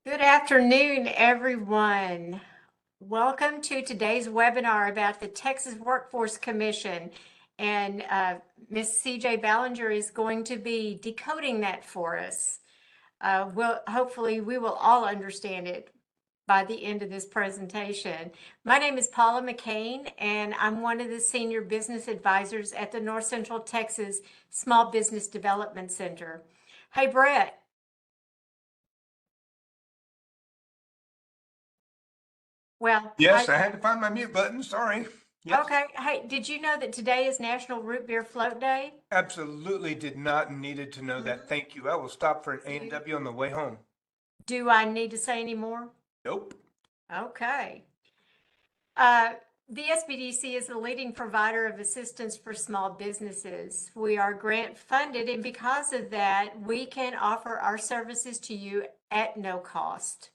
Good afternoon, everyone. Welcome to today's webinar about the Texas Workforce Commission. And Ms. CJ Ballinger is going to be decoding that for us. Hopefully we will all understand it by the end of this presentation. My name is Paula McCain, and I'm one of the senior business advisors at the North Central Texas Small Business Development Center. Hey, Brett. Well, Yes, I had to find my mute button. Sorry. Yes. Okay. Hey, did you know that today is National Root Beer Float Day? Absolutely did not needed to know that. Thank you. I will stop for an Do A&W on the way home. do I need to say any more? Nope. Okay. Uh, the SBDC is the leading provider of assistance for small businesses. We are grant funded, and because of that, we can offer our services to you at no cost.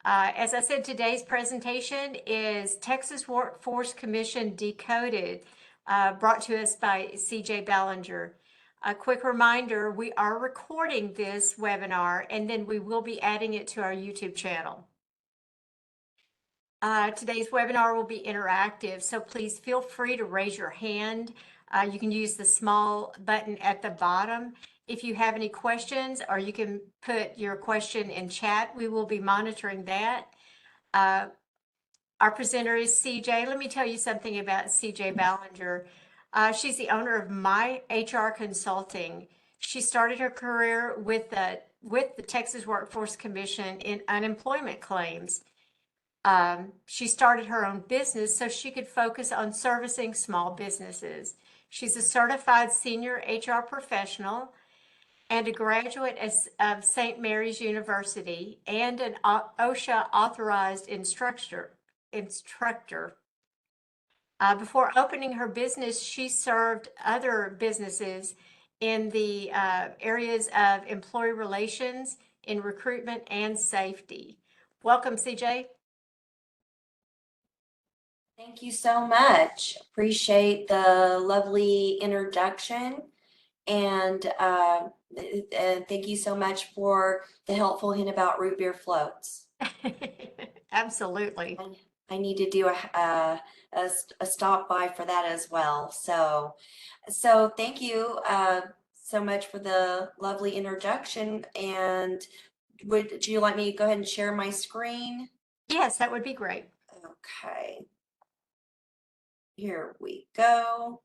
As I said, today's presentation is Texas Workforce Commission Decoded, brought to us by CJ Ballinger. A quick reminder, we are recording this webinar and then we will be adding it to our YouTube channel. Today's webinar will be interactive, so please feel free to raise your hand. You can use the small button at the bottom. If you have any questions, or you can put your question in chat, we will be monitoring that. Our presenter is CJ. Let me tell you something about CJ Ballinger. She's the owner of My HR Consulting. She started her career with the Texas Workforce Commission in unemployment claims. She started her own business so she could focus on servicing small businesses. She's a certified senior HR professional and a graduate of St. Mary's University and an OSHA authorized instructor. Before opening her business, she served other businesses in the areas of employee relations, in recruitment, and safety. Welcome, CJ. Thank you so much. Appreciate the lovely introduction. And thank you so much for the helpful hint about root beer floats. Absolutely. I need to do a stop by for that as well. So thank you so much for the lovely introduction. And would you like me to go ahead and share my screen? Yes, that would be great. Okay. Here we go.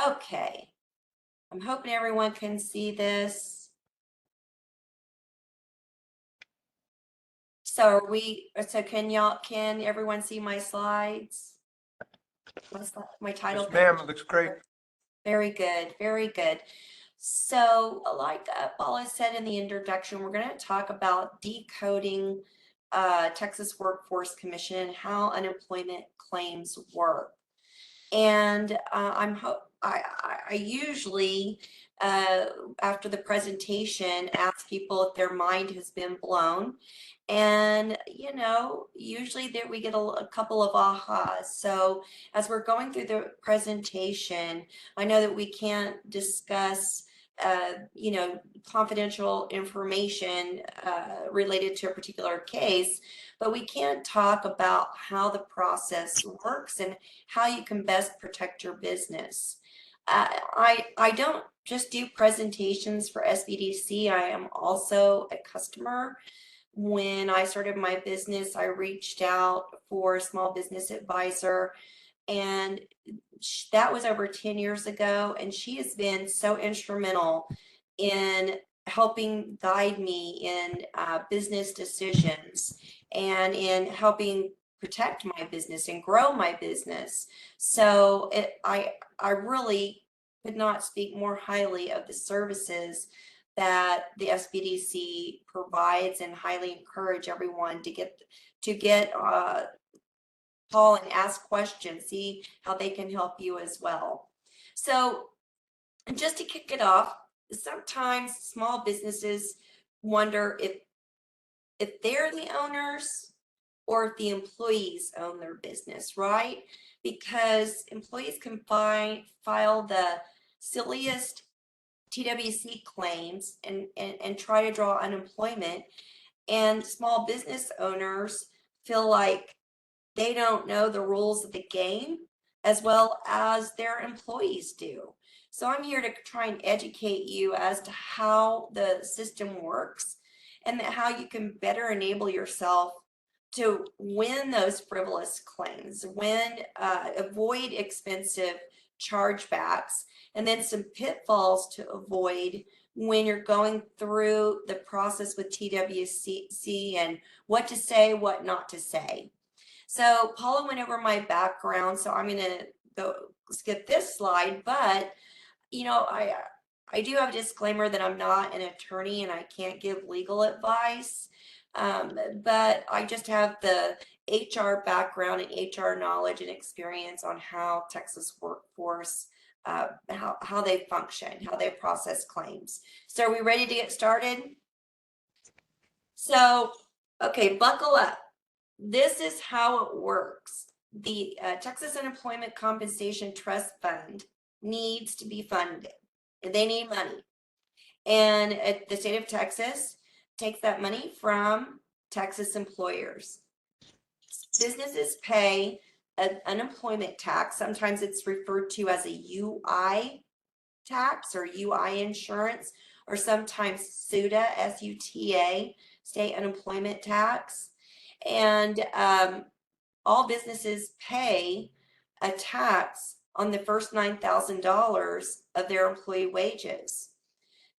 Okay. I'm hoping everyone can see this. So can everyone see my slides? My title? Yes, ma'am. It looks great. Very good, very good. So like Paula said in the introduction, we're going to talk about decoding Texas Workforce Commission, how unemployment claims work. And I usually, after the presentation, ask people if their mind has been blown. And, usually there we get a couple of ahas. So as we're going through the presentation, I know that we can't discuss confidential information related to a particular case, but we can talk about how the process works and how you can best protect your business. I don't just do presentations for SBDC. I am also a customer. When I started my business, I reached out for a small business advisor, and that was over 10 years ago. And she has been so instrumental in helping guide me in business decisions and in helping protect my business and grow my business. So I really could not speak more highly of the services that the SBDC provides, and highly encourage everyone to get call and ask questions, see how they can help you as well. So just to kick it off, sometimes small businesses wonder if they're the owners or if the employees own their business, right? Because employees can file the silliest TWC claims and try to draw unemployment. And small business owners feel like they don't know the rules of the game as well as their employees do. So I'm here to try and educate you as to how the system works and how you can better enable yourself to win those frivolous claims, avoid expensive chargebacks, and then some pitfalls to avoid when you're going through the process with TWC and what to say, what not to say. So Paula went over my background, so I'm going to go skip this slide, but you know, I do have a disclaimer that I'm not an attorney and I can't give legal advice, but I just have the HR background and HR knowledge and experience on how Texas workforce, how they function, how they process claims. So are we ready to get started? So, okay, buckle up. This is how it works. The Texas Unemployment Compensation Trust Fund needs to be funded. They need money. And the state of Texas takes that money from Texas employers. Businesses pay an unemployment tax. Sometimes it's referred to as a UI tax or UI insurance, or sometimes SUTA, SUTA, state unemployment tax. And all businesses pay a tax on the first $9,000 of their employee wages.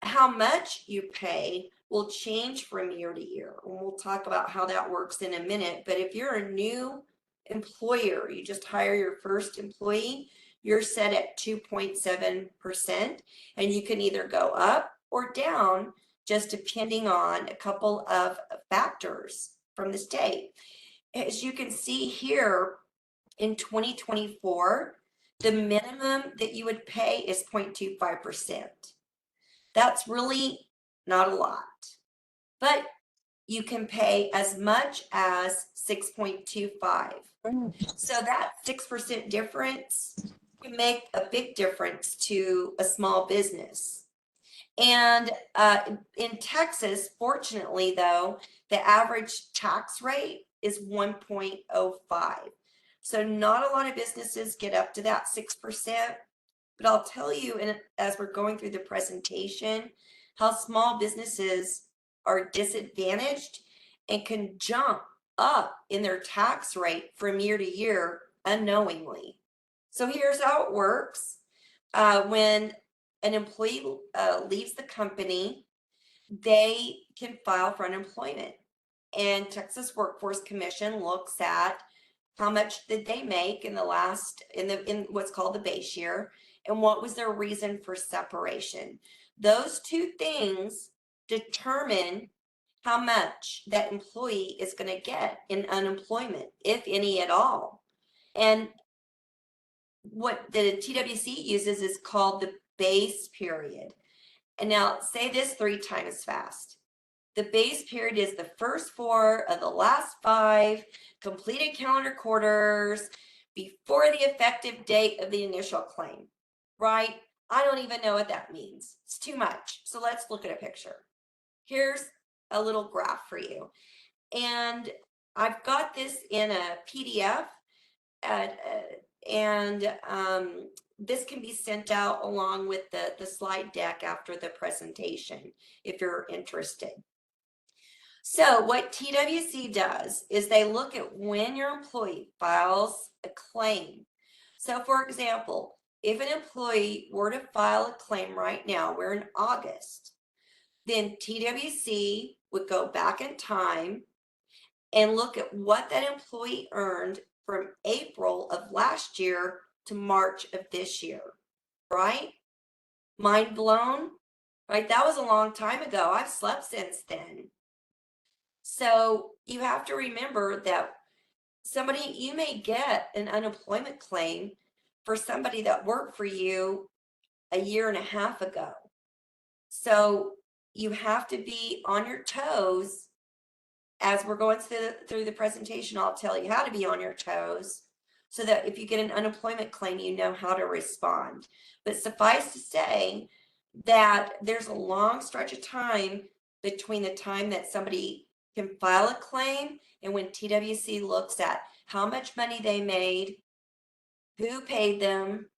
How much you pay will change from year to year. And we'll talk about how that works in a minute. But if you're a new employer, you just hire your first employee, you're set at 2.7%, and you can either go up or down just depending on a couple of factors from the state. As you can see here, in 2024, the minimum that you would pay is 0.25%. That's really not a lot, but you can pay as much as 6.25. So that 6% difference can make a big difference to a small business. And in Texas, fortunately though, the average tax rate is 1.05. So not a lot of businesses get up to that 6%, but I'll tell you as we're going through the presentation, how small businesses are disadvantaged and can jump up in their tax rate from year to year unknowingly. So here's how it works. When an employee leaves the company, they can file for unemployment. And Texas Workforce Commission looks at how much did they make in in what's called the base year, and what was their reason for separation. Those two things determine how much that employee is going to get in unemployment, if any at all. And what the TWC uses is called the base period. And now say this 3 times fast. The base period is the first 4 of the last 5 completed calendar quarters before the effective date of the initial claim, right? I don't even know what that means. It's too much. So let's look at a picture. Here's a little graph for you. And I've got this in a PDF, and this can be sent out along with the slide deck after the presentation if you're interested. So what TWC does is they look at when your employee files a claim. So for example, if an employee were to file a claim right now, we're in August, then TWC would go back in time and look at what that employee earned from April of last year to March of this year, right? Mind blown, right? That was a long time ago. I've slept since then. So you have to remember that you may get an unemployment claim for somebody that worked for you a year and a half ago. So you have to be on your toes. As we're going through the presentation, I'll tell you how to be on your toes so that if you get an unemployment claim, you know how to respond. But suffice to say that there's a long stretch of time between the time that somebody can file a claim and when TWC looks at how much money they made, who paid them,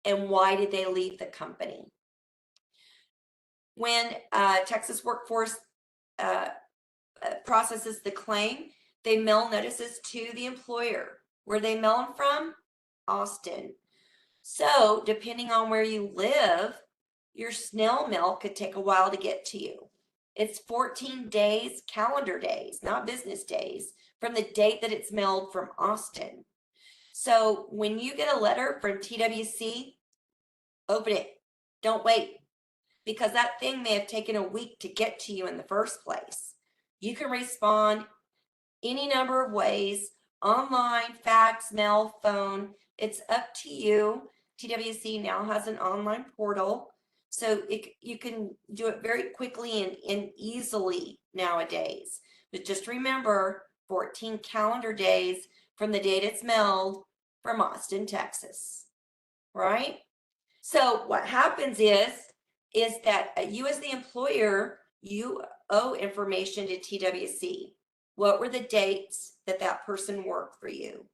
and why did they leave the company. When Texas Workforce processes the claim, they mail notices to the employer. Where they mail them from? Austin. So depending on where you live, your snail mail could take a while to get to you. It's 14 days, calendar days, not business days, from the date that it's mailed from Austin. So when you get a letter from TWC, open it. Don't wait, because that thing may have taken a week to get to you in the first place. You can respond any number of ways: online, fax, mail, phone. It's up to you. TWC now has an online portal, so you can do it very quickly and easily nowadays. But just remember, 14 calendar days from the date it's mailed from Austin, Texas, right? So what happens is that you as the employer, you owe information to TWC. What were the dates that that person worked for you?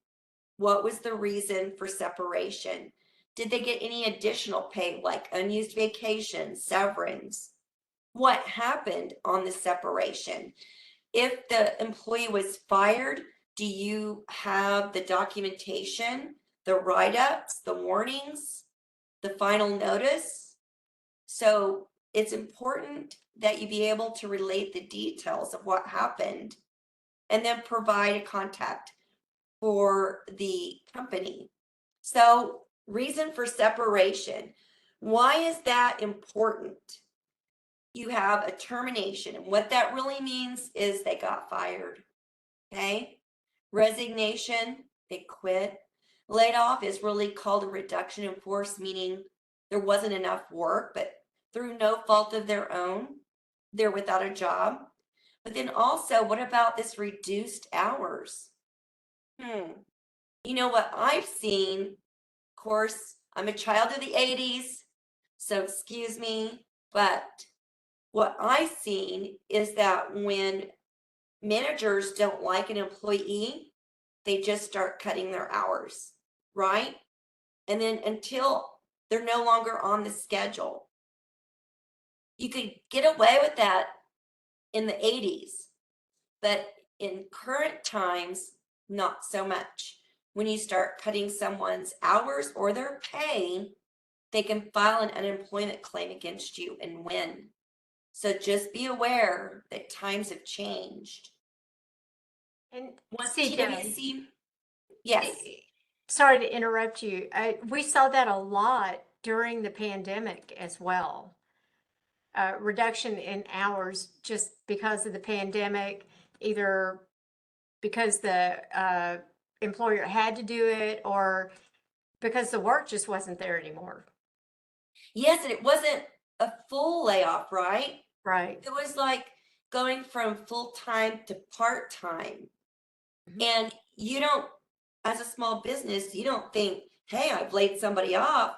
What was the reason for separation? Did they get any additional pay, like unused vacation, severance? What happened on the separation? If the employee was fired, do you have the documentation, the write-ups, the warnings, the final notice? So it's important that you be able to relate the details of what happened and then provide a contact for the company. So reason for separation. Why is that important? You have a termination, and what that really means is they got fired. Okay? Resignation, they quit. Laid off is really called a reduction in force, meaning there wasn't enough work, but through no fault of their own, they're without a job. But then also, what about this reduced hours? You know what I've seen, of course, I'm a child of the 80s, so excuse me, but what I've seen is that when managers don't like an employee, they just start cutting their hours, right? And then until they're no longer on the schedule. You could get away with that in the 80s, but in current times, not so much. When you start cutting someone's hours or their pay, they can file an unemployment claim against you and win. So just be aware that times have changed. And Once CJ, TWC, yes, sorry to interrupt you. We saw that a lot during the pandemic as well. Reduction in hours just because of the pandemic, either because the employer had to do it or because the work just wasn't there anymore. yes, and it wasn't a full layoff, right? Right. It was like going from full-time to part-time. Mhm. And you don't, as a small business, you don't think, hey, I've laid somebody off.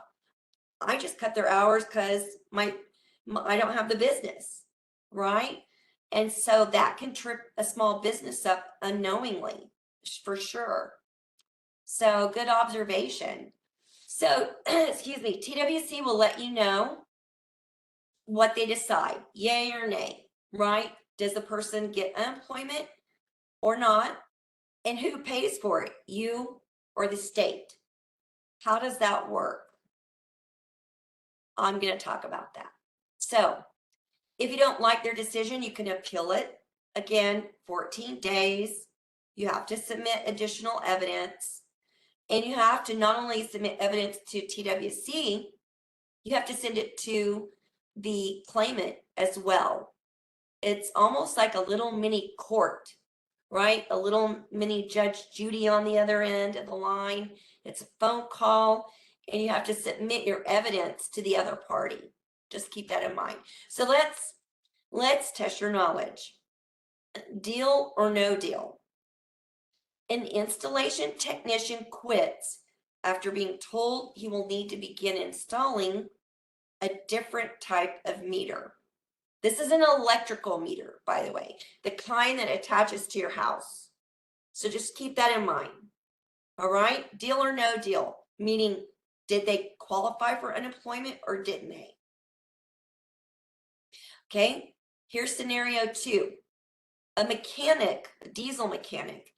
I just cut their hours because I don't have the business, right? And so that can trip a small business up unknowingly, for sure. So good observation. So, excuse me, TWC will let you know what they decide, yay or nay, right? Does the person get unemployment or not? And who pays for it, you or the state? How does that work? I'm going to talk about that. So if you don't like their decision, you can appeal it. Again, 14 days. You have to submit additional evidence. And you have to not only submit evidence to TWC, you have to send it to the claimant as well. It's almost like a little mini court, right? A little mini Judge Judy on the other end of the line. It's a phone call, and you have to submit your evidence to the other party. Just keep that in mind. So let's test your knowledge. Deal or no deal? An installation technician quits after being told he will need to begin installing a different type of meter. This is an electrical meter, by the way, the kind that attaches to your house. So just keep that in mind. All right, deal or no deal, meaning did they qualify for unemployment or didn't they? Okay, here's scenario 2. A mechanic, a diesel mechanic,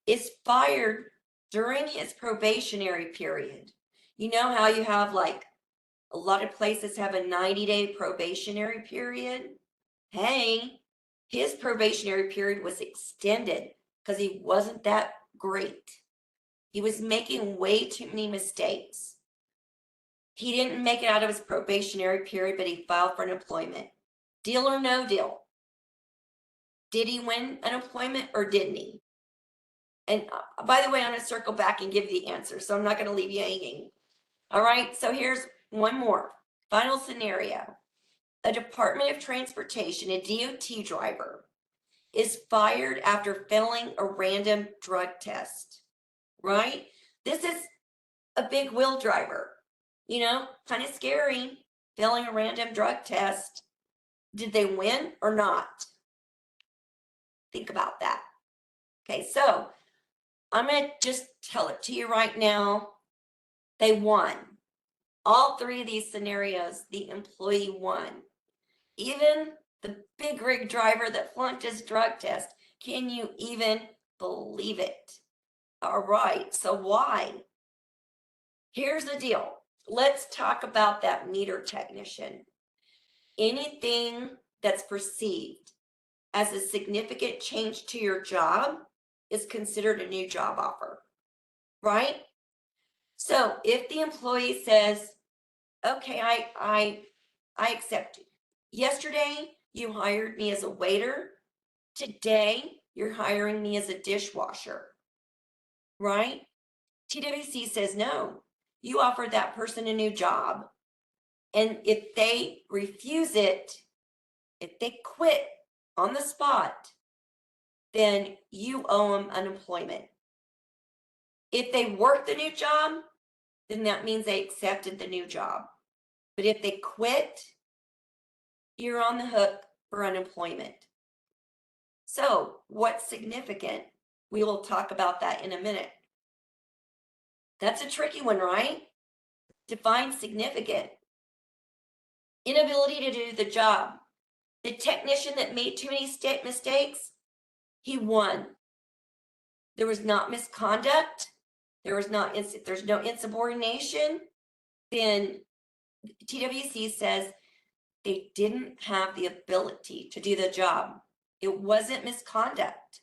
is fired during his probationary period. You know how you have like a lot of places have a 90-day probationary period? Hey, his probationary period was extended because he wasn't that great. He was making way too many mistakes. He didn't make it out of his probationary period, but he filed for unemployment. Deal or no deal? Did he win unemployment or didn't he? And by the way, I'm going to circle back and give you the answer, so I'm not going to leave you hanging. All right, so here's one more. Final scenario. A Department of Transportation, a DOT driver, is fired after failing a random drug test, right? This is a big wheel driver, you know, kind of scary, failing a random drug test. Did they win or not? Think about that. Okay, so I'm going to just tell it to you right now. They won. All 3 of these scenarios, the employee won. Even the big rig driver that flunked his drug test. Can you even believe it? All right, so why? Here's the deal. Let's talk about that meter technician. Anything that's perceived as a significant change to your job is considered a new job offer, right? So if the employee says, okay, I accept you. Yesterday, you hired me as a waiter. Today, you're hiring me as a dishwasher, right? TWC says, no, you offered that person a new job. And if they refuse it, if they quit on the spot, then you owe them unemployment. If they work the new job, then that means they accepted the new job. But if they quit, you're on the hook for unemployment. So what's significant? We will talk about that in a minute. That's a tricky one, right? Define significant. Inability to do the job. The technician that made too many mistakes, he won. There was not misconduct. There's no insubordination. Then TWC says they didn't have the ability to do the job. It wasn't misconduct.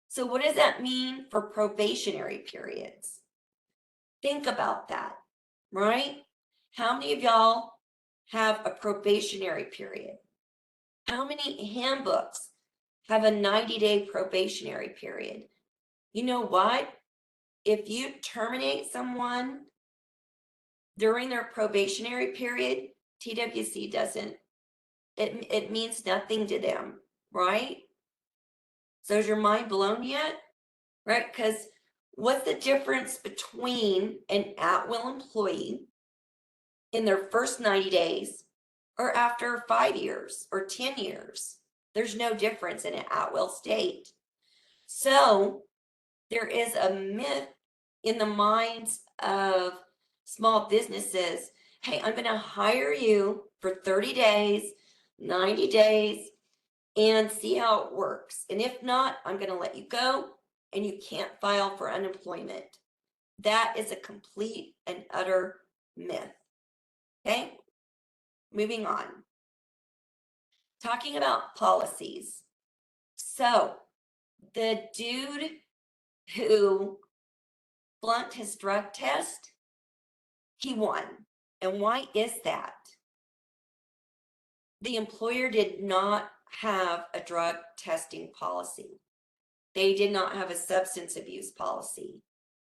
So what does that mean for probationary periods? Think about that, right? How many of y'all have a probationary period? How many handbooks have a 90-day probationary period? You know what? If you terminate someone during their probationary period, TWC doesn't, it means nothing to them, right? So is your mind blown yet? Right? Because what's the difference between an at-will employee in their first 90 days or after 5 years or 10 years? There's no difference in an at-will state. So there is a myth in the minds of small businesses. Hey, I'm going to hire you for 30 days, 90 days, and see how it works. And if not, I'm going to let you go and you can't file for unemployment. That is a complete and utter myth. Okay, moving on. Talking about policies. So the dude who flunked his drug test, he won. And why is that? The employer did not have a drug testing policy. They did not have a substance abuse policy.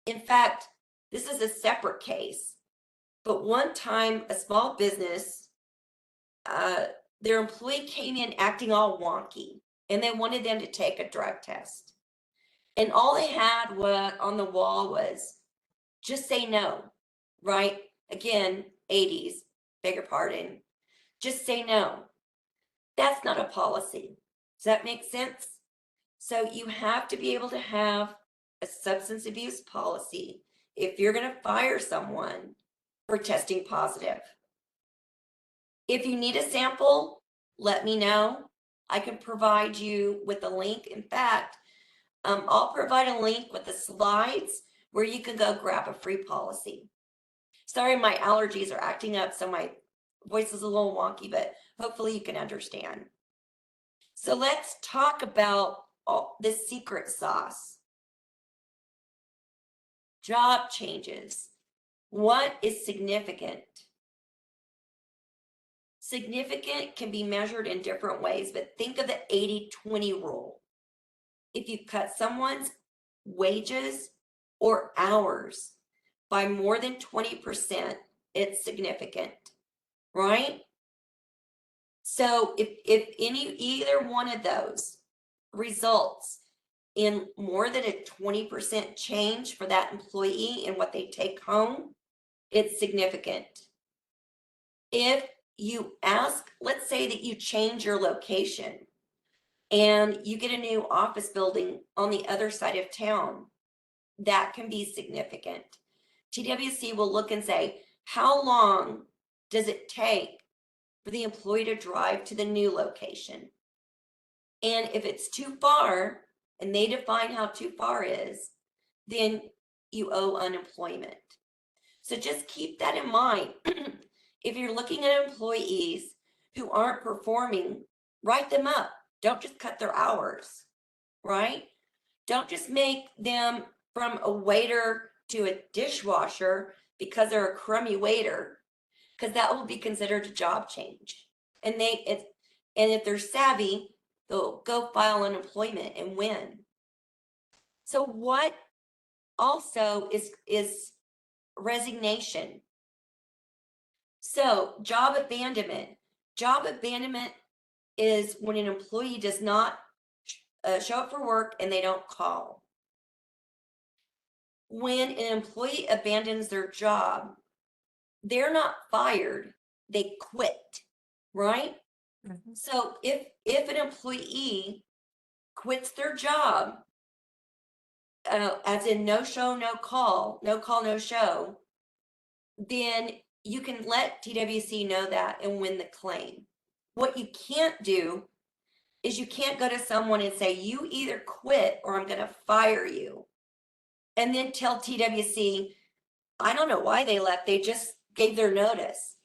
In fact, this is a separate case. But one time, a small business, their employee came in acting all wonky, and they wanted them to take a drug test. And all they had on the wall was just say no, right? Again, 80s, beg your pardon. Just say no. That's not a policy. Does that make sense? So you have to be able to have a substance abuse policy if you're going to fire someone for testing positive. If you need a sample, let me know. I can provide you with a link. In fact, I'll provide a link with the slides where you can go grab a free policy. Sorry, my allergies are acting up, so my voice is a little wonky, but hopefully you can understand. So let's talk about this secret sauce. Job changes. What is significant? Significant can be measured in different ways, but think of the 80-20 rule. If you cut someone's wages or hours by more than 20%, it's significant, right? So if either one of those results in more than a 20% change for that employee in what they take home, it's significant. If you ask, let's say that you change your location and you get a new office building on the other side of town, that can be significant. TWC will look and say, how long does it take for the employee to drive to the new location? And if it's too far, and they define how too far is, then you owe unemployment. So just keep that in mind. If you're looking at employees who aren't performing, write them up. Don't just cut their hours, right? Don't just make them from a waiter to a dishwasher because they're a crummy waiter, because that will be considered a job change. And if they're savvy, they'll go file unemployment and win. So what also is resignation? So job abandonment. Job abandonment is when an employee does not show up for work and they don't call. When an employee abandons their job, they're not fired, they quit, right? Mhm. So if an employee quits their job, as in no show, no call, no show, then you can let TWC know that and win the claim. What you can't do is you can't go to someone and say, you either quit or I'm going to fire you. And then tell TWC, I don't know why they left. They just gave their notice.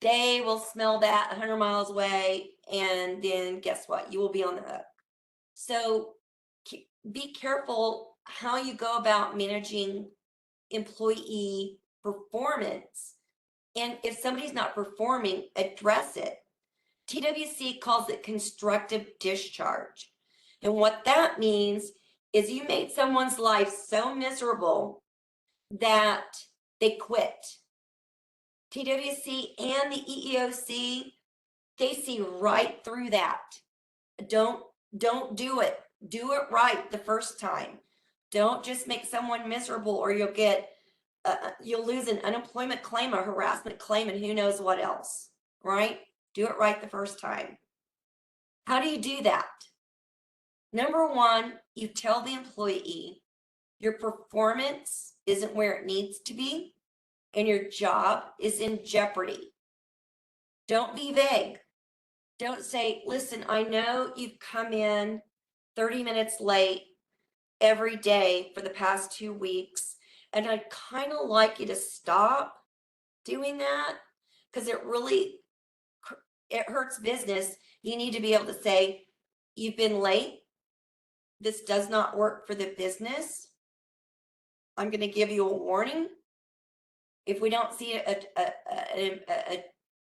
They will smell that 100 miles away. And then guess what? You will be on the hook. So be careful how you go about managing employee performance. And if somebody's not performing, address it. TWC calls it constructive discharge. And what that means is you made someone's life so miserable that they quit. TWC and the EEOC, they see right through that. Don't do it. Do it right the first time. Don't just make someone miserable, or you'll lose an unemployment claim, a harassment claim, and who knows what else, right? Do it right the first time. How do you do that? Number one, you tell the employee your performance isn't where it needs to be and your job is in jeopardy. Don't be vague. Don't say, listen, I know you've come in 30 minutes late every day for the past 2 weeks, and I'd kind of like you to stop doing that because it hurts business. You need to be able to say, you've been late. This does not work for the business. I'm going to give you a warning. If we don't see a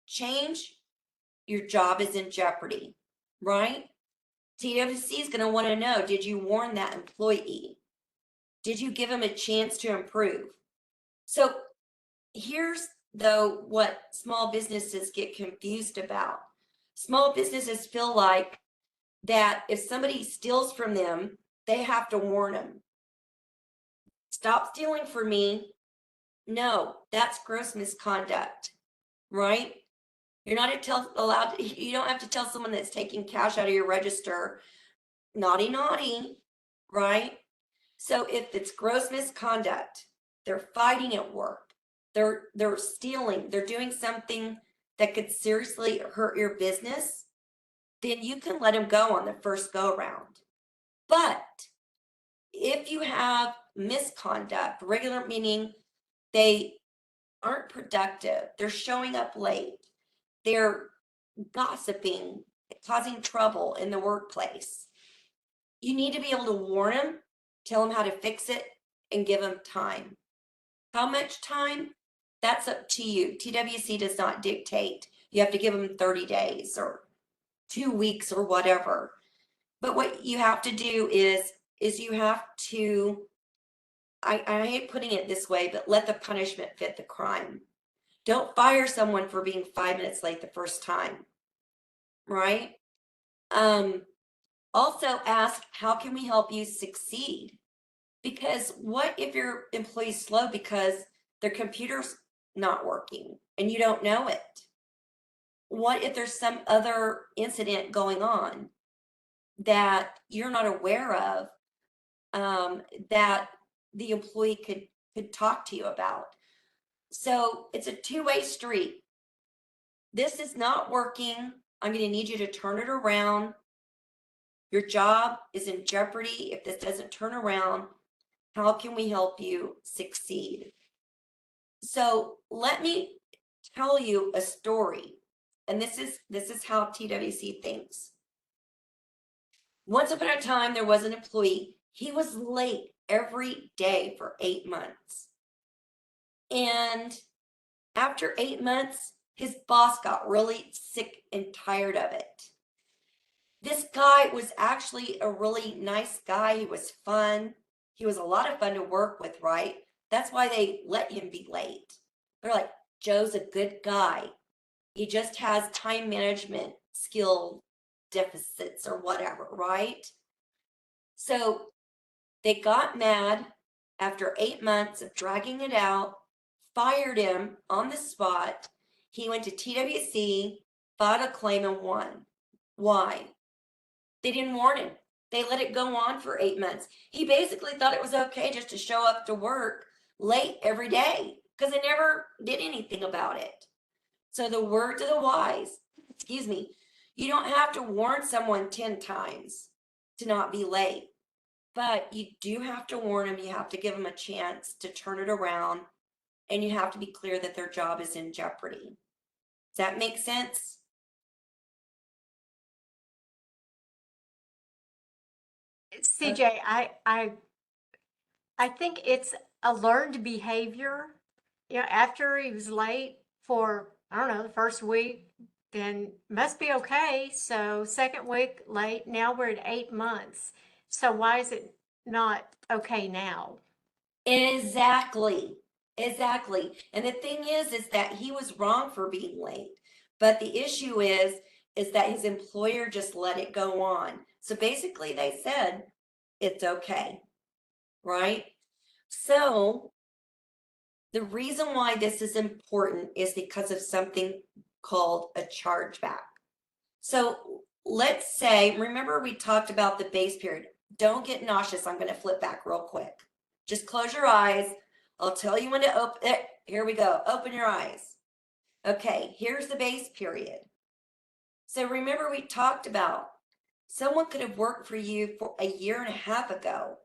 change, your job is in jeopardy, right? TWC is going to want to know, did you warn that employee? Did you give him a chance to improve? So here's though what small businesses get confused about. Small businesses feel like that if somebody steals from them, they have to warn them. Stop stealing from me. No, that's gross misconduct, right? You're not allowed to, you don't have to tell someone that's taking cash out of your register, naughty, naughty, right? So if it's gross misconduct, they're fighting at work, they're stealing, they're doing something that could seriously hurt your business, then you can let them go on the first go around. But if you have misconduct, regular meaning they aren't productive, they're showing up late, they're gossiping, causing trouble in the workplace, you need to be able to warn them, tell them how to fix it, and give them time. How much time? That's up to you. TWC does not dictate. You have to give them 30 days or 2 weeks or whatever. But what you have to do is you have to, I hate putting it this way, but let the punishment fit the crime. Don't fire someone for being 5 minutes late the first time, right? Also ask, how can we help you succeed? Because what if your employee's slow because their computer's not working and you don't know it? What if there's some other incident going on that you're not aware of, that the employee could talk to you about? So it's a two-way street. This is not working. I'm going to need you to turn it around. Your job is in jeopardy if this doesn't turn around. How can we help you succeed? So let me tell you a story. And this is how TWC thinks. Once upon a time, there was an employee. He was late every day for 8 months. And after 8 months, his boss got really sick and tired of it. This guy was actually a really nice guy. He was fun. He was a lot of fun to work with, right? That's why they let him be late. They're like, Joe's a good guy. He just has time management skill deficits or whatever, right? So they got mad after 8 months of dragging it out, fired him on the spot. He went to TWC, filed a claim, and won. Why? They didn't warn him. They let it go on for 8 months. He basically thought it was okay just to show up to work late every day because they never did anything about it. So the word to the wise, you don't have to warn someone 10 times to not be late, but you do have to warn them. You have to give them a chance to turn it around, and you have to be clear that their job is in jeopardy. Does that make sense? CJ, I think it's a learned behavior. You know, after he was late for, I don't know, the first week, then must be okay. So second week late, now we're at 8 months. So why is it not okay now? Exactly. And the thing is that he was wrong for being late. But the issue is that his employer just let it go on. So basically they said, it's okay, right? So the reason why this is important is because of something called a chargeback. So let's say, remember we talked about the base period. Don't get nauseous. I'm going to flip back real quick. Just close your eyes. I'll tell you when to open it. Here we go. Open your eyes. Okay, here's the base period. So remember we talked about someone could have worked for you for a year and a half ago,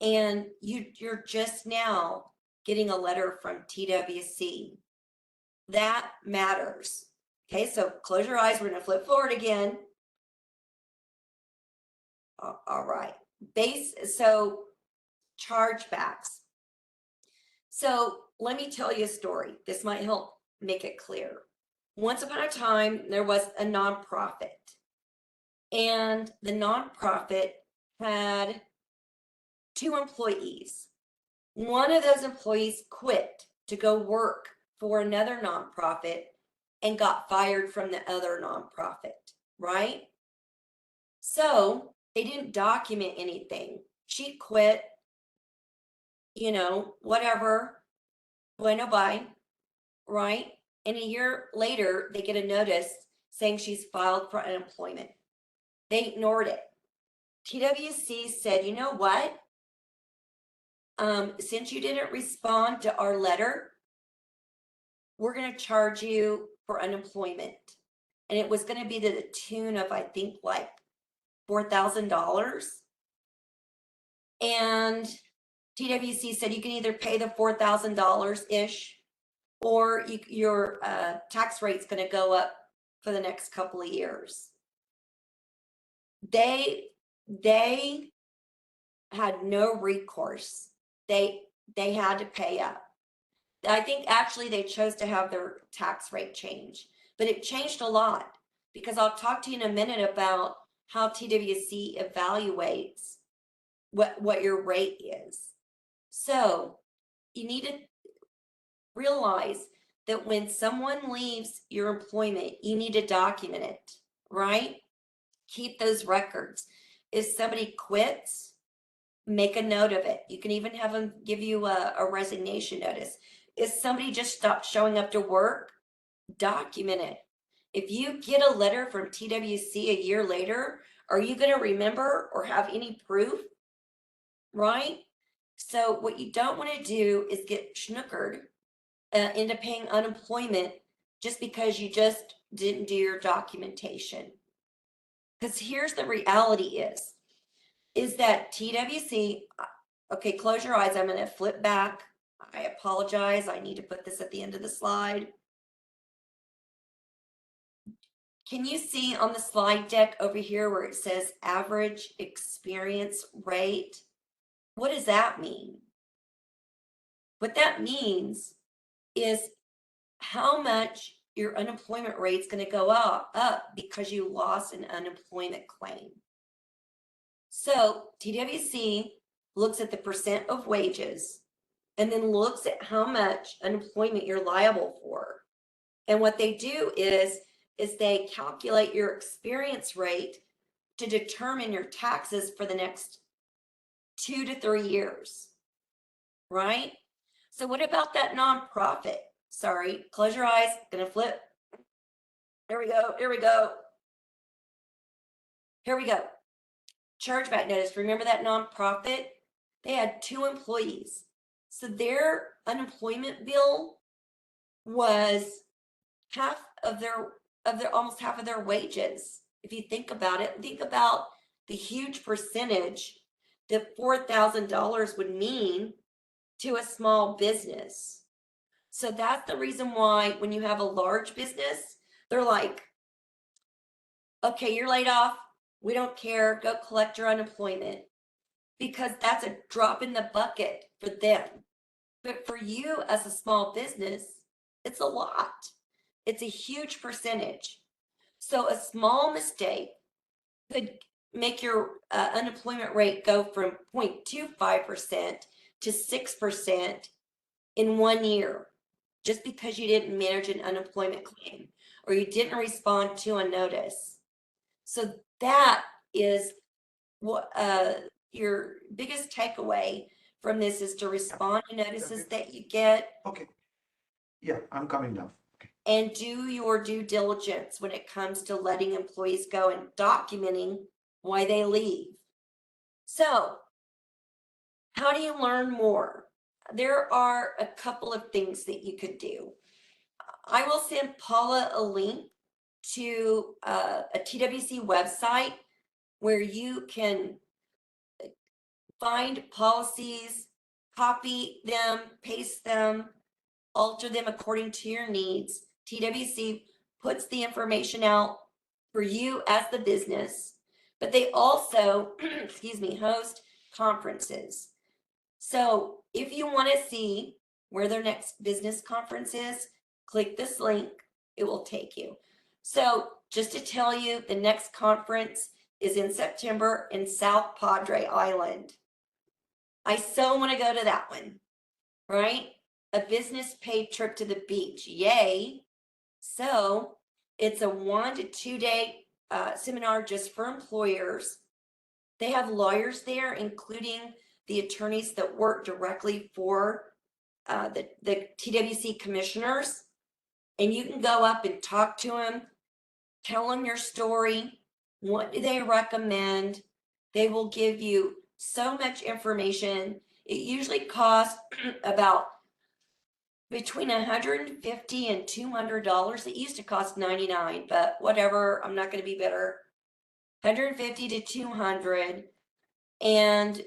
and you're just now getting a letter from TWC. That matters. Okay, so close your eyes. We're going to flip forward again. All right. So chargebacks. So let me tell you a story. This might help make it clear. Once upon a time, there was a nonprofit, and the nonprofit had 2 employees. One of those employees quit to go work for another nonprofit and got fired from the other nonprofit, right? So They didn't document anything. She quit, whatever, bueno bye, right? And a year later, they get a notice saying she's filed for unemployment. They ignored it. TWC said, you know what? Since you didn't respond to our letter, we're going to charge you for unemployment. And it was going to be to the tune of, I think, like $4,000. And TWC said you can either pay the $4,000-ish or your tax rate's going to go up for the next couple of years. They had no recourse. They had to pay up. I think actually they chose to have their tax rate change, but it changed a lot, because I'll talk to you in a minute about how TWC evaluates what your rate is. So you need to realize that when someone leaves your employment, you need to document it, right? Keep those records. If somebody quits, make a note of it. You can even have them give you a resignation notice. If somebody just stopped showing up to work, document it. If you get a letter from TWC a year later, are you going to remember or have any proof? Right? So what you don't want to do is get snookered into paying unemployment just because you just didn't do your documentation. Because here's the reality is that TWC, okay, close your eyes. I'm going to flip back. I apologize. I need to put this at the end of the slide. Can you see on the slide deck over here where it says average experience rate? What does that mean? What that means is how much your unemployment rate is going to go up because you lost an unemployment claim. So TWC looks at the percent of wages and then looks at how much unemployment you're liable for. And what they do is they calculate your experience rate to determine your taxes for the next 2 to 3 years, right? So what about that nonprofit? Sorry, close your eyes, gonna flip. Here we go, here we go. Here we go. Chargeback notice, remember that nonprofit? They had 2 employees. So their unemployment bill was almost half of their wages. If you think about it, think about the huge percentage that $4,000 would mean to a small business. So that's the reason why when you have a large business, they're like, okay, you're laid off. We don't care. Go collect your unemployment, because that's a drop in the bucket for them. But for you as a small business, it's a lot. It's a huge percentage. So a small mistake could make your unemployment rate go from 0.25% to 6% in 1 year, just because you didn't manage an unemployment claim or you didn't respond to a notice. So that is what your biggest takeaway from this is, to respond to notices that you get. Okay. Yeah, I'm coming down. Okay. And do your due diligence when it comes to letting employees go and documenting why they leave. So how do you learn more? There are a couple of things that you could do. I will send Paula a link to a TWC website where you can find policies, copy them, paste them, alter them according to your needs. TWC puts the information out for you as the business, but they also, host conferences. So if you want to see where their next business conference is, click this link, it will take you. So just to tell you, the next conference is in September in South Padre Island. I so want to go to that one, right? A business paid trip to the beach, yay. So it's a 1 to 2 day seminar just for employers. They have lawyers there, including the attorneys that work directly for the TWC commissioners. And you can go up and talk to them, tell them your story. What do they recommend? They will give you so much information. It usually costs about between $150 and $200. It used to cost $99, but whatever, I'm not going to be bitter. $150 to $200, and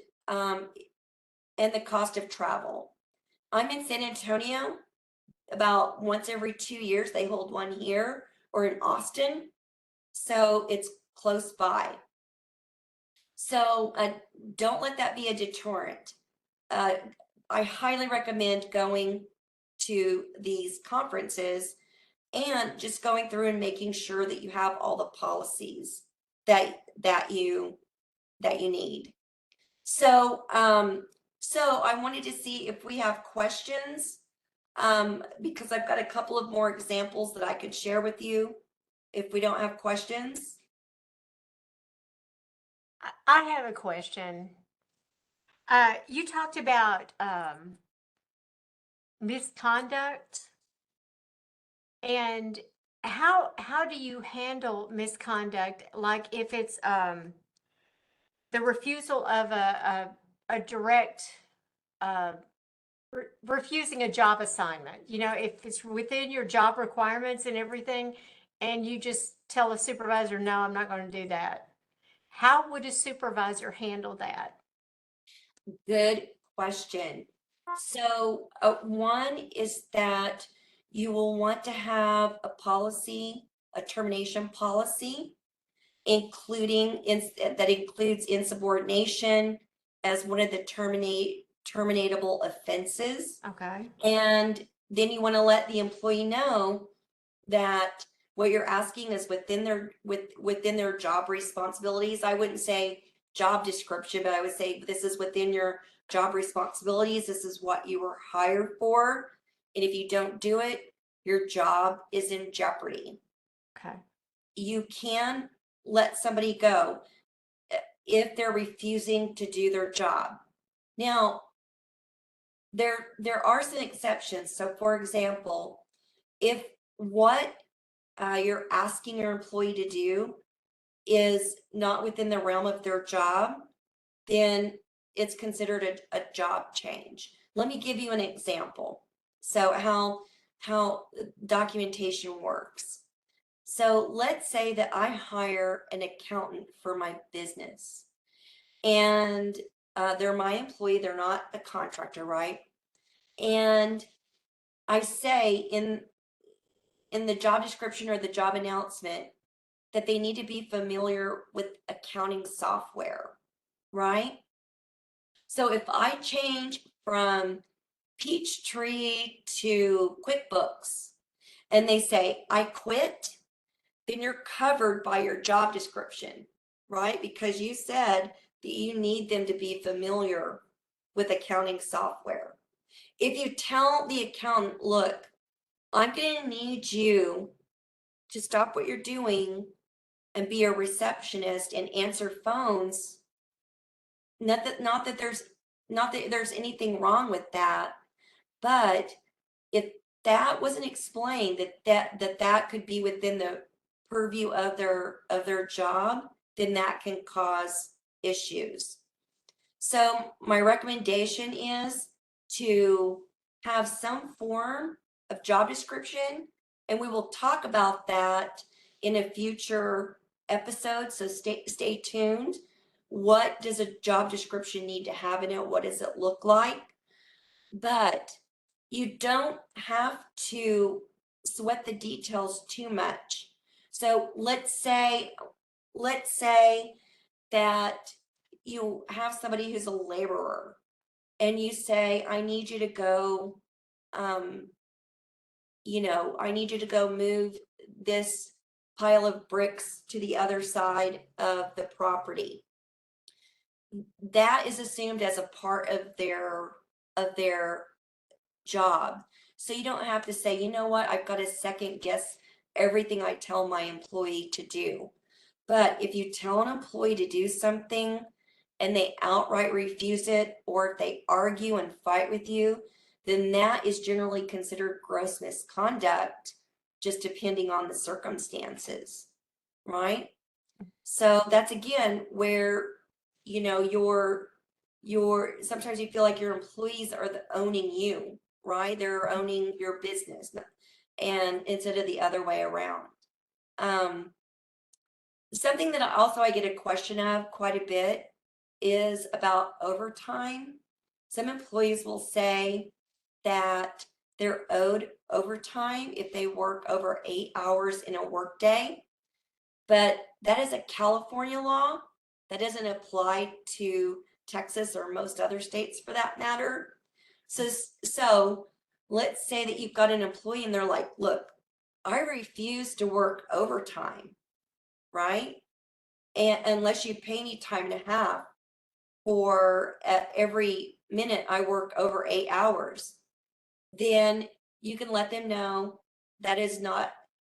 the cost of travel. I'm in San Antonio. About once every 2 years, they hold one here, or in Austin, so it's close by. So don't let that be a deterrent. I highly recommend going to these conferences and just going through and making sure that you have all the policies that you need. So I wanted to see if we have questions, because I've got a couple of more examples that I could share with you if we don't have questions. I have a question. You talked about misconduct, and how do you handle misconduct? Like if it's the refusal of a direct refusing a job assignment. You know, if it's within your job requirements and everything, and you just tell a supervisor, no, I'm not going to do that. How would a supervisor handle that? Good question. So one is that you will want to have a policy, a termination policy, that includes insubordination as one of the terminatable offenses. Okay. And then you want to let the employee know that what you're asking is within their job responsibilities. I wouldn't say job description, but I would say this is within your job responsibilities. This is what you were hired for. And if you don't do it, your job is in jeopardy. Okay. You can let somebody go if they're refusing to do their job. Now, there are some exceptions. So for example, if what you're asking your employee to do is not within the realm of their job, then it's considered a job change. Let me give you an example. So how documentation works. So let's say that I hire an accountant for my business, and they're my employee, they're not a contractor, right? And I say in the job description or the job announcement that they need to be familiar with accounting software, right? So if I change from Peachtree to QuickBooks and they say, I quit, then you're covered by your job description, right? Because you said that you need them to be familiar with accounting software. If you tell the accountant, look, I'm going to need you to stop what you're doing and be a receptionist and answer phones, not that there's anything wrong with that, but if that wasn't explained, that could be within the purview of their job, then that can cause issues. So my recommendation is to have some form of job description, and we will talk about that in a future episode, so stay tuned. What does a job description need to have in it? What does it look like? But you don't have to sweat the details too much. So let's say that you have somebody who's a laborer, and you say, I need you to go, I need you to go move this pile of bricks to the other side of the property. That is assumed as a part of their job. So you don't have to say, you know what, I've got to second guess everything I tell my employee to do. But if you tell an employee to do something and they outright refuse it, or if they argue and fight with you, then that is generally considered gross misconduct, just depending on the circumstances, right? So that's again where, you know, your sometimes you feel like your employees are owning you, right? They're owning your business, and instead of the other way around. Something that I get a question of quite a bit is about overtime. Some employees will say that they're owed overtime if they work over 8 hours in a workday, but that is a California law. That doesn't apply to Texas or most other states for that matter. So let's say that you've got an employee and they're like, look, I refuse to work overtime, right? And unless you pay me time and a half for every minute I work over 8 hours, then you can let them know that is not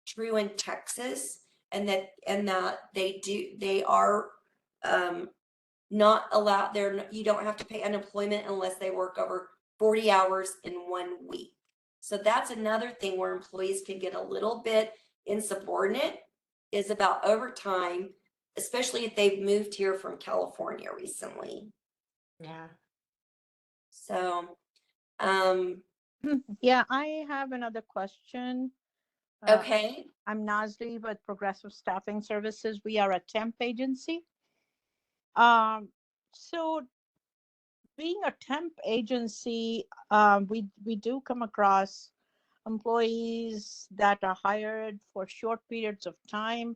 true in Texas, and that they are not allowed there. You don't have to pay unemployment unless they work over 40 hours in 1 week. So that's another thing where employees can get a little bit insubordinate, is about overtime, especially if they've moved here from California recently. Yeah. So, Yeah, I have another question. Uh, okay. I'm Nazli with Progressive Staffing Services. We are a temp agency. So being a temp agency, we do come across employees that are hired for short periods of time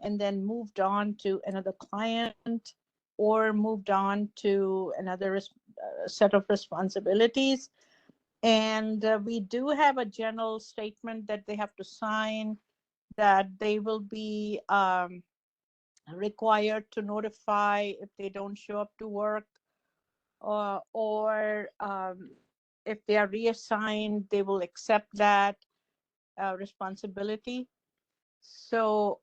and then moved on to another client or moved on to another set of responsibilities. And we do have a general statement that they have to sign, that they will be required to notify if they don't show up to work, or if they are reassigned, they will accept that responsibility. So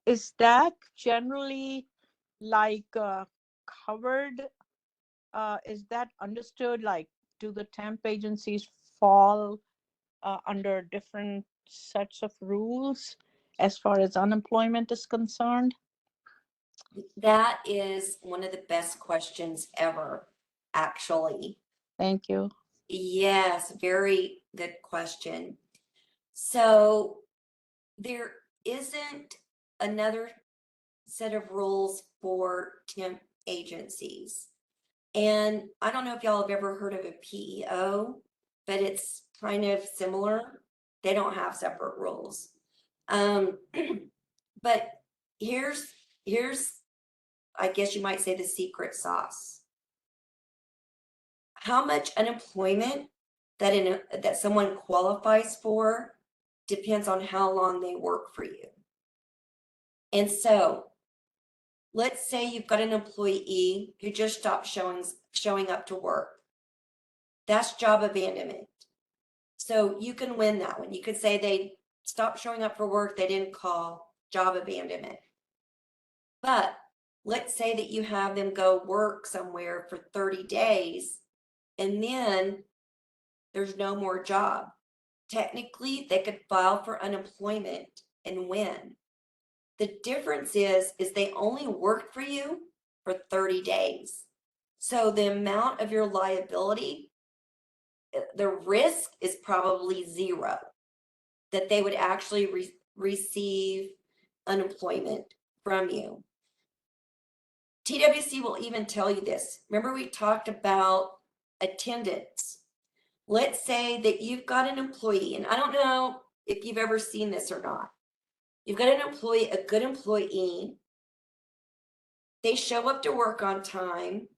is that generally like covered? Is that understood? Like, do the temp agencies fall under different sets of rules as far as unemployment is concerned? That is one of the best questions ever, actually. Thank you. Yes, very good question. So there isn't another set of rules for temp agencies. And I don't know if y'all have ever heard of a PEO, but it's kind of similar. They don't have separate rules. But here's I guess you might say the secret sauce. How much unemployment that someone qualifies for depends on how long they work for you. And so let's say you've got an employee who just stopped showing up to work. That's job abandonment. So you can win that one. You could say they stopped showing up for work, they didn't call, job abandonment. But let's say that you have them go work somewhere for 30 days and then there's no more job. Technically, they could file for unemployment and win. The difference is they only worked for you for 30 days. So the amount of your liability, the risk is probably zero that they would actually receive unemployment from you. TWC will even tell you this. Remember, we talked about attendance. Let's say that you've got an employee, and I don't know if you've ever seen this or not. You've got an employee, a good employee. They show up to work on time.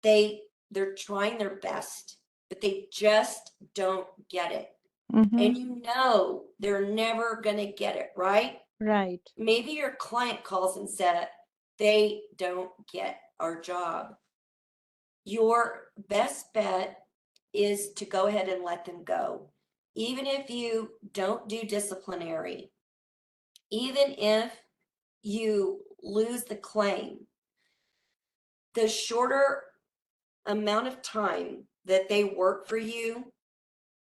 They're trying their best, but they just don't get it. Mhm. And you know they're never gonna get it, right? Right. Maybe your client calls and said, they don't get our job. Your best bet is to go ahead and let them go. Even if you don't do disciplinary, even if you lose the claim, the shorter amount of time that they work for you,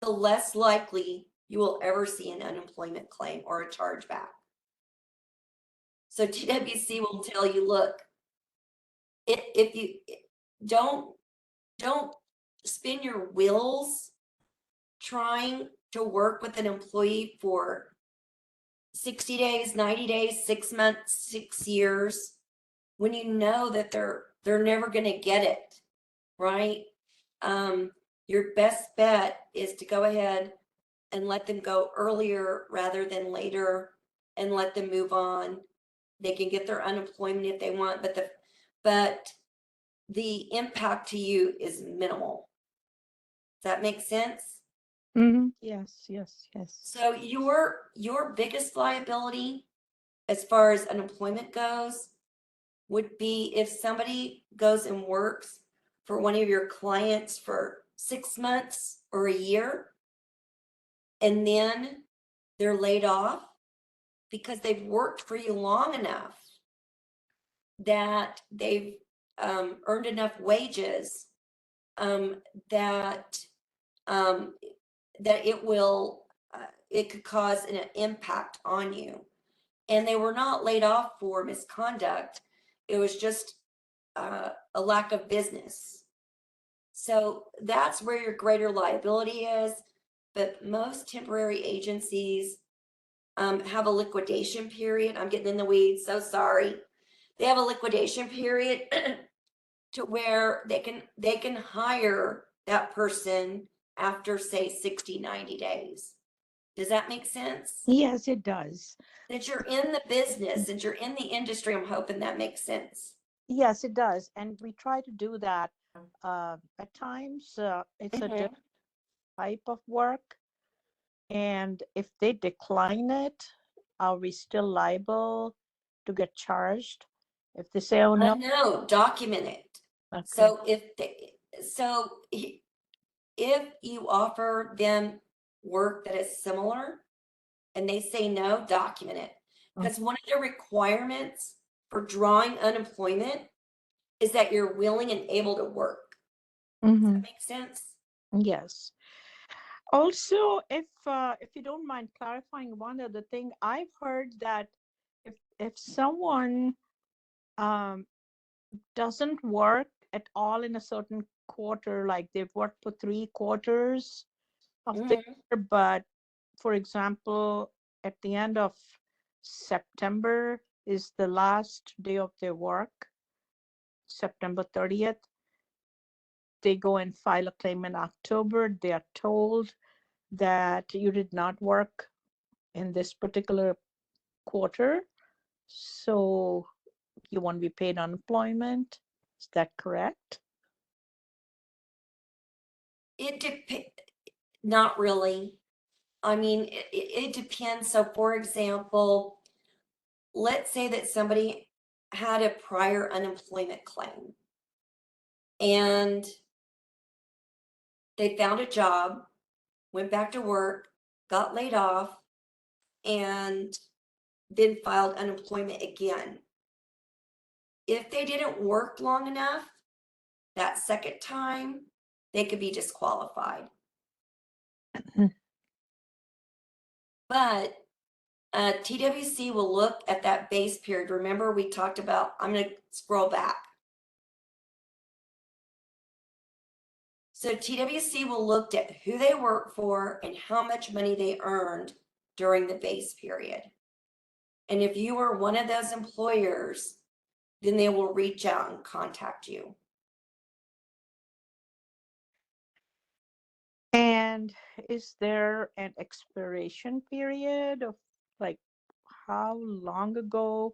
the less likely you will ever see an unemployment claim or a chargeback. So TWC will tell you, look, if you don't spin your wheels trying to work with an employee for 60 days, 90 days, 6 months, 6 years, when you know that they're never going to get it, right? Your best bet is to go ahead and let them go earlier rather than later and let them move on. They can get their unemployment if they want, but the impact to you is minimal. Does that make sense? Yes, yes, yes. So your biggest liability as far as unemployment goes would be if somebody goes and works for one of your clients for 6 months or a year, and then they're laid off because they've worked for you long enough that they've earned enough wages that that it could cause an impact on you. And they were not laid off for misconduct. It was just a lack of business. So that's where your greater liability is. But most temporary agencies have a liquidation period. I'm getting in the weeds, so sorry. They have a liquidation period to where they can hire that person after, say, 60, 90 days. Does that make sense? Yes, it does. Since you're in the business, since you're in the industry, I'm hoping that makes sense. Yes, it does. And we try to do that. At times, it's a Mhm. different type of work. And if they decline it, are we still liable to get charged? If they say, oh, no. No, document it. Okay. So if you offer them work that is similar and they say no, document it. Because one of the requirements for drawing unemployment is that you're willing and able to work. Does Mhm. that make sense? Yes. Also, if you don't mind clarifying one other thing, I've heard that if someone doesn't work at all in a certain quarter, like they've worked for 3 quarters of the year, but for example, at the end of September is the last day of their work, September 30th. They go and file a claim in October. They are told that you did not work in this particular quarter, so you won't be paid unemployment. Is that correct? It depends. Not really. I mean, it depends. So, for example, let's say that somebody had a prior unemployment claim and they found a job, went back to work, got laid off, and then filed unemployment again. If they didn't work long enough, that second time, they could be disqualified. But TWC will look at that base period. Remember, we talked about, I'm going to scroll back. So TWC will look at who they work for and how much money they earned during the base period. And if you are one of those employers, then they will reach out and contact you. And is there an expiration period of like how long ago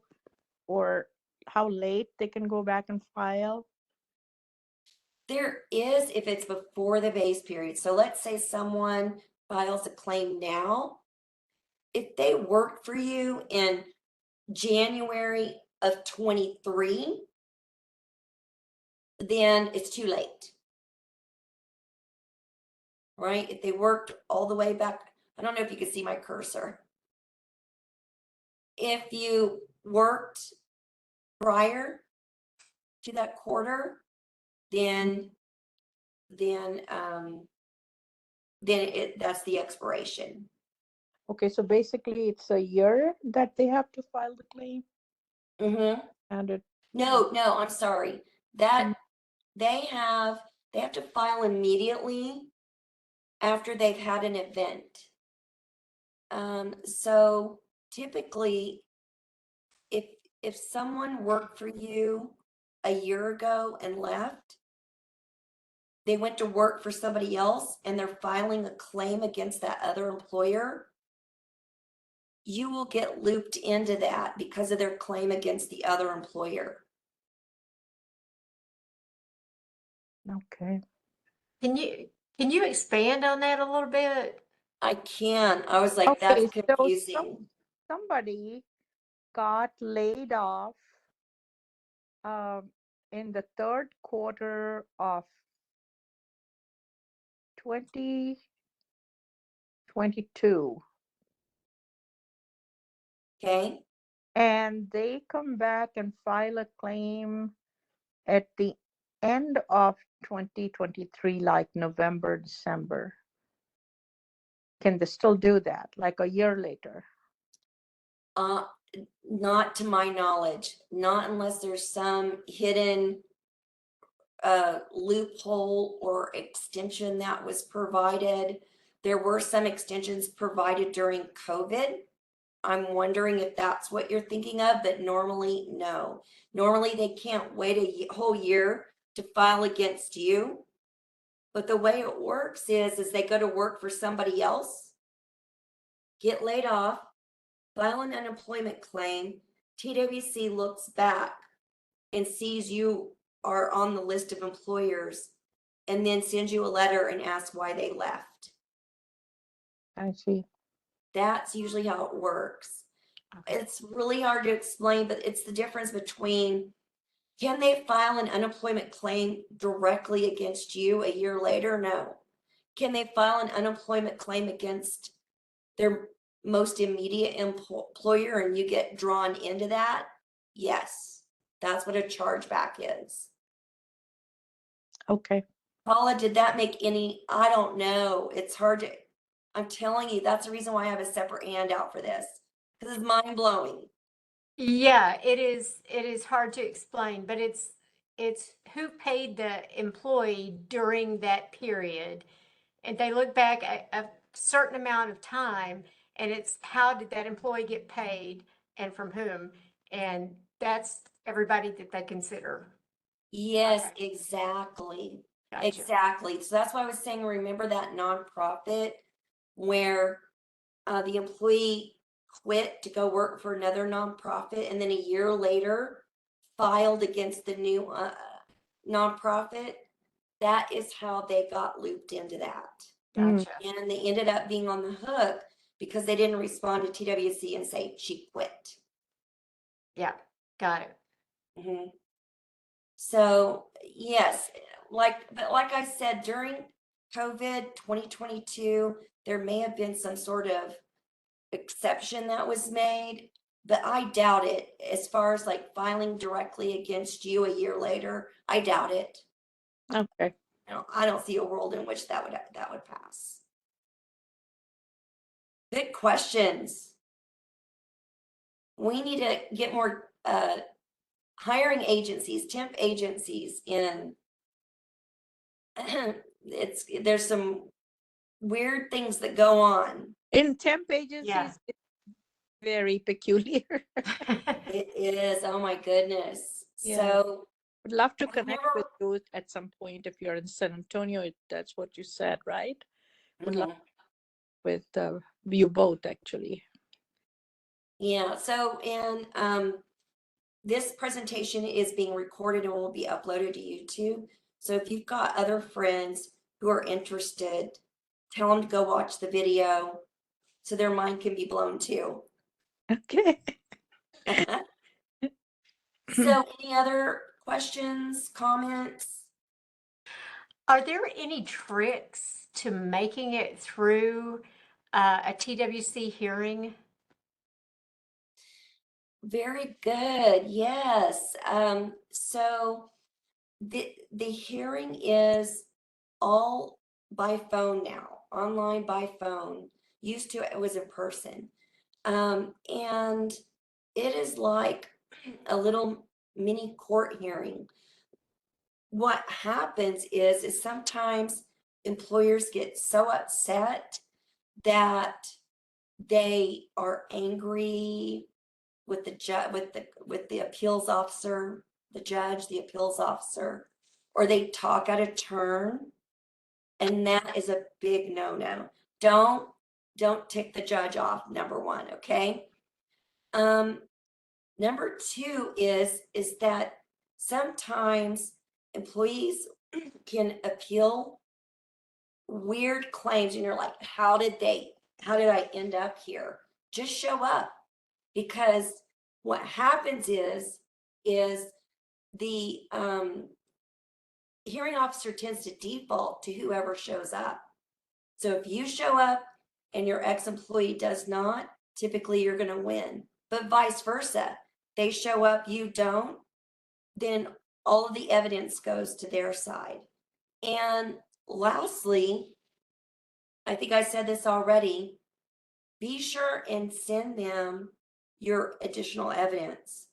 or how late they can go back and file? There is if it's before the base period. So let's say someone files a claim now. If they worked for you in January of 23, then it's too late. Right? If they worked all the way back, I don't know if you can see my cursor. If you worked prior to that quarter, then that's the expiration. Okay, so basically it's a year that they have to file the claim Mm-hmm. and it. No, I'm sorry. That they have to file immediately after they've had an event. So typically, if someone worked for you a year ago and left, they went to work for somebody else and they're filing a claim against that other employer, you will get looped into that because of their claim against the other employer. Okay. Can you expand on that a little bit? I can. I was like, Okay, that's so confusing. somebody got laid off in the third quarter of 2022, Okay. and they come back and file a claim at the end of 2023, like November, December. Can they still do that, like a year later? Not to my knowledge, not unless there's some hidden loophole or extension that was provided. There were some extensions provided during COVID. I'm wondering if that's what you're thinking of, but normally, no. Normally, they can't wait a whole year to file against you. But the way it works is they go to work for somebody else, get laid off, file an unemployment claim. TWC looks back and sees you are on the list of employers and then sends you a letter and asks why they left. I see. That's usually how it works. It's really hard to explain, but it's the difference between, can they file an unemployment claim directly against you a year later? No. Can they file an unemployment claim against their most immediate employer and you get drawn into that? Yes. That's what a chargeback is. Okay. Paula, did that make any? I don't know. It's hard to, I'm telling you, that's the reason why I have a separate handout for this. Because it's mind blowing. Yeah, it is. It is hard to explain, but it's who paid the employee during that period. And they look back at a certain amount of time and it's how did that employee get paid and from whom? And that's everybody that they consider. Yes, Okay. exactly. Gotcha. Exactly. So that's why I was saying, remember that nonprofit where the employee quit to go work for another nonprofit and then a year later filed against the new nonprofit? That is how they got looped into that. Gotcha. And they ended up being on the hook because they didn't respond to TWC and say she quit. Yeah, got it. Mhm. So yes, but like I said, during COVID 2022, there may have been some sort of exception that was made, but I doubt it. As far as like filing directly against you a year later, I doubt it. Okay. I don't see a world in which that would pass. Good questions. We need to get more hiring agencies, temp agencies in. There's some weird things that go on. In temp Yeah. agencies, it's very peculiar. It is, oh my goodness. Yeah. So Would love to I've connect never- with you at some point if you're in San Antonio. That's what you said, right? Would love with you both, actually. Yeah, so and this presentation is being recorded and will be uploaded to YouTube. So if you've got other friends who are interested, tell them to go watch the video so their mind can be blown too. Okay. So any other questions, comments? Are there any tricks to making it through a TWC hearing? Very good. Yes. So the hearing is all by phone now, online by phone. Used to it was in person. And it is like a little mini court hearing. What happens is sometimes employers get so upset that they are angry with the judge, with the appeals officer, the judge, the appeals officer, or they talk out of turn, and that is a big no-no. Don't tick the judge off, number one, okay? Number two is that sometimes employees can appeal weird claims, and you're like, how did I end up here? Just show up, because what happens is the hearing officer tends to default to whoever shows up. So if you show up and your ex-employee does not, typically you're going to win. But vice versa, they show up, you don't, then all of the evidence goes to their side. And lastly, I think I said this already, be sure and send them your additional evidence.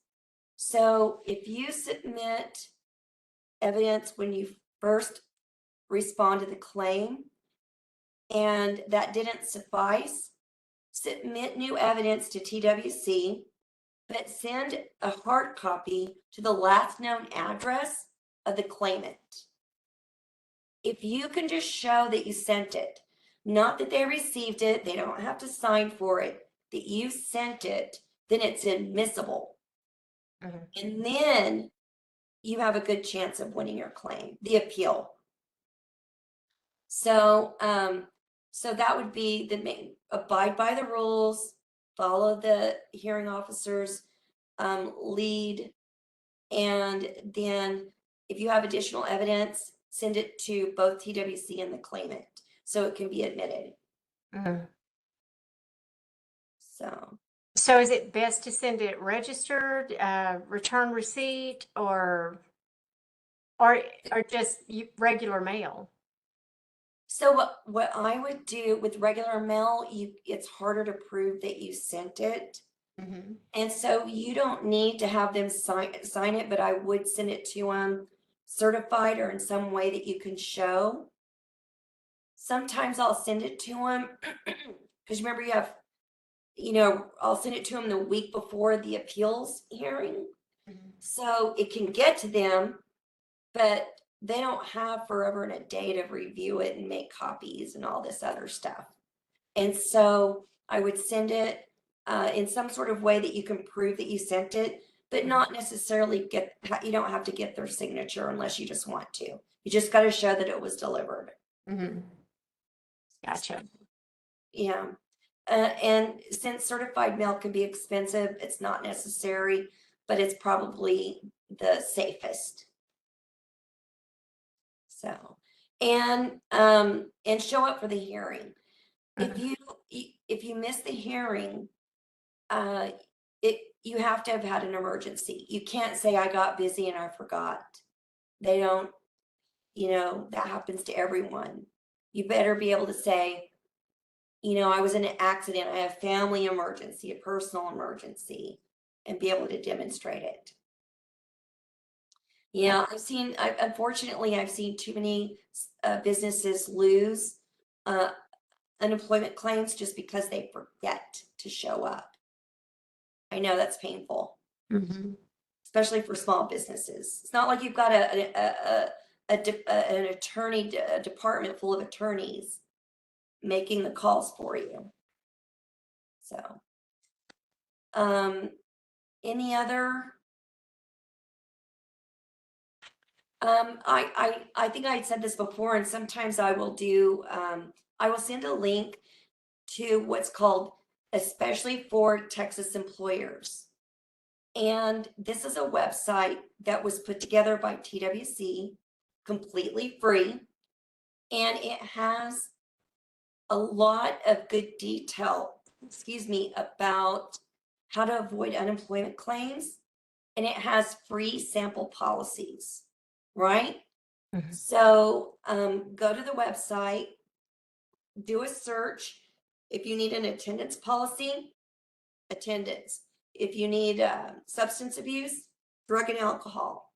So if you submit evidence when you first respond to the claim and that didn't suffice, submit new evidence to TWC, but send a hard copy to the last known address of the claimant. If you can just show that you sent it, not that they received it, they don't have to sign for it, that you sent it, then it's admissible. And then you have a good chance of winning your claim, the appeal. So, so that would be the main, abide by the rules, follow the hearing officer's lead, and then if you have additional evidence, send it to both TWC and the claimant so it can be admitted. So, So is it best to send it registered, return receipt, or just regular mail? so what I would do with regular mail, it's harder to prove that you sent it. And so you don't need to have them sign it, but I would send it to them certified or in some way that you can show. Sometimes I'll send it to them because remember I'll send it to them the week before the appeals hearing. So it can get to them, but they don't have forever and a day to review it and make copies and all this other stuff. And so I would send it in some sort of way that you can prove that you sent it, but not necessarily you don't have to get their signature unless you just want to. You just got to show that it was delivered. Gotcha. Yeah. And since certified mail can be expensive, it's not necessary, but it's probably the safest. So, and show up for the hearing. If you miss the hearing, you have to have had an emergency. You can't say I got busy and I forgot. They don't, that happens to everyone. You better be able to say, I was in an accident, I have family emergency, a personal emergency, and be able to demonstrate it. Yeah, unfortunately, I've seen too many businesses lose unemployment claims just because they forget to show up. I know that's painful, especially for small businesses. It's not like you've got an attorney department full of attorneys making the calls for you. So, any other? I think I said this before, and sometimes I will do, I will send a link to what's called Especially for Texas Employers. And this is a website that was put together by TWC, completely free. And it has a lot of good detail, about how to avoid unemployment claims, and it has free sample policies, right? Mhm. So go to the website, do a search. If you need an attendance policy, attendance. If you need substance abuse, drug and alcohol.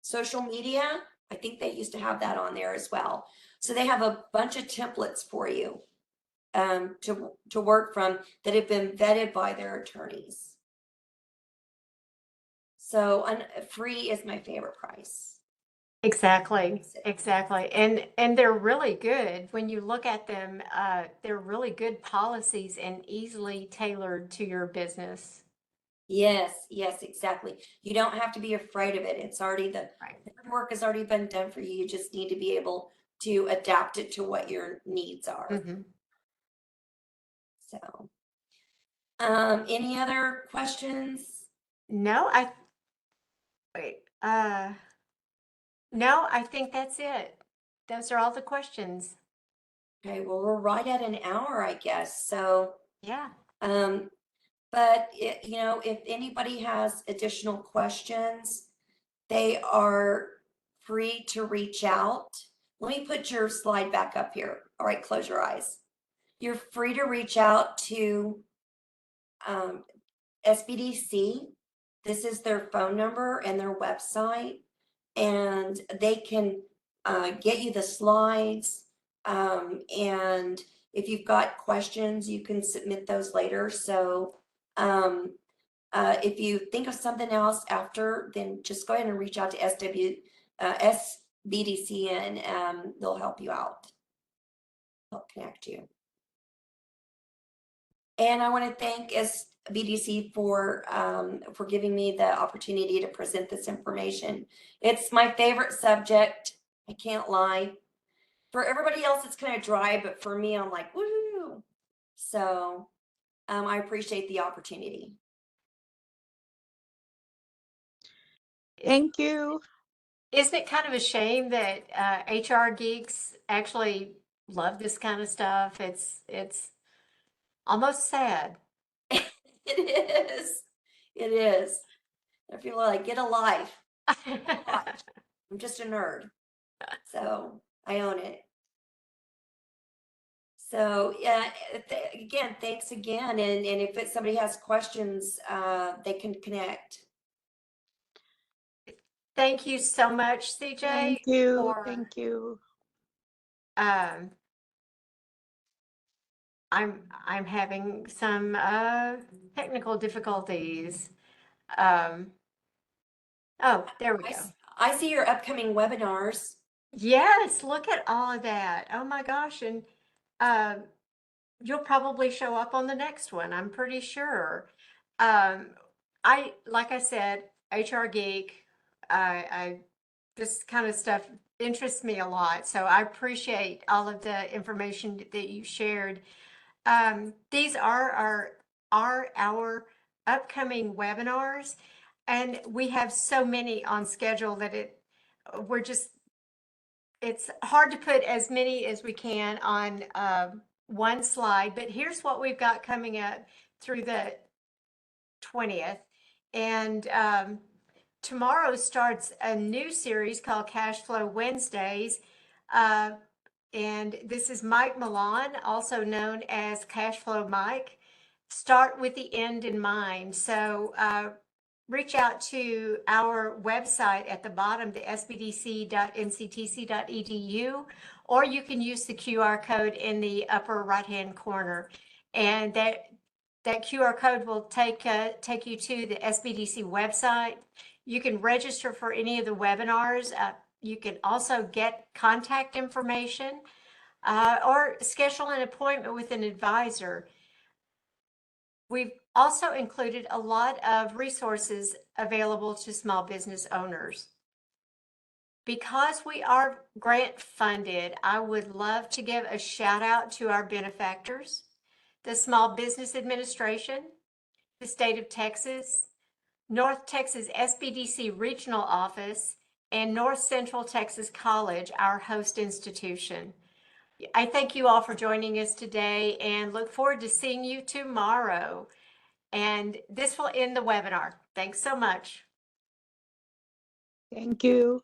Social media, I think they used to have that on there as well. So they have a bunch of templates for you to work from that have been vetted by their attorneys. So free is my favorite price. Exactly, exactly. And they're really good. When you look at them, they're really good policies and easily tailored to your business. Yes, yes, exactly. You don't have to be afraid of it. It's already the Right. hard work has already been done for you. You just need to be able to adapt it to what your needs are. Mhm. So, any other questions? No, wait, no, I think that's it. Those are all the questions. Okay, well, we're right at an hour, I guess. So, Yeah. but you know, if anybody has additional questions, they are free to reach out. Let me put your slide back up here. All right, close your eyes. You're free to reach out to SBDC. This is their phone number and their website, and they can get you the slides. And if you've got questions, you can submit those later. So if you think of something else after, then just go ahead and reach out to SBDC, and they'll help you out, help connect you. And I want to thank SBDC for giving me the opportunity to present this information. It's my favorite subject. I can't lie. For everybody else, it's kind of dry, but for me, I'm like, woo! So I appreciate the opportunity. Thank you. Isn't it kind of a shame that HR geeks actually love this kind of stuff? It's almost sad. It is. It is. I feel like get a life. I'm just a nerd. So I own it. So yeah, again, thanks again. And if somebody has questions, they can connect. Thank you so much, CJ, Thank you. for Thank you. um, I'm having some technical difficulties. Um, oh, there we go. I see your upcoming webinars. Yes, look at all of that. Oh my gosh. And um, you'll probably show up on the next one, I'm pretty sure. Like I said, HR geek, I this kind of stuff interests me a lot. So I appreciate all of the information that you shared. These are our upcoming webinars, and we have so many on schedule that we're just it's hard to put as many as we can on one slide. But here's what we've got coming up through the 20th, and tomorrow starts a new series called Cash Flow Wednesdays. Uh, and this is Mike Milan, also known as Cash Flow Mike. Start with the end in mind. So reach out to our website at the bottom, the sbdc.nctc.edu, or you can use the QR code in the upper right-hand corner. And that QR code will take you to the SBDC website. You can register for any of the webinars. You can also get contact information or schedule an appointment with an advisor. We've also included a lot of resources available to small business owners. Because we are grant funded, I would love to give a shout out to our benefactors, the Small Business Administration, the state of Texas, North Texas SBDC Regional Office, and North Central Texas College, our host institution. I thank you all for joining us today and look forward to seeing you tomorrow. And this will end the webinar. Thanks so much. Thank you.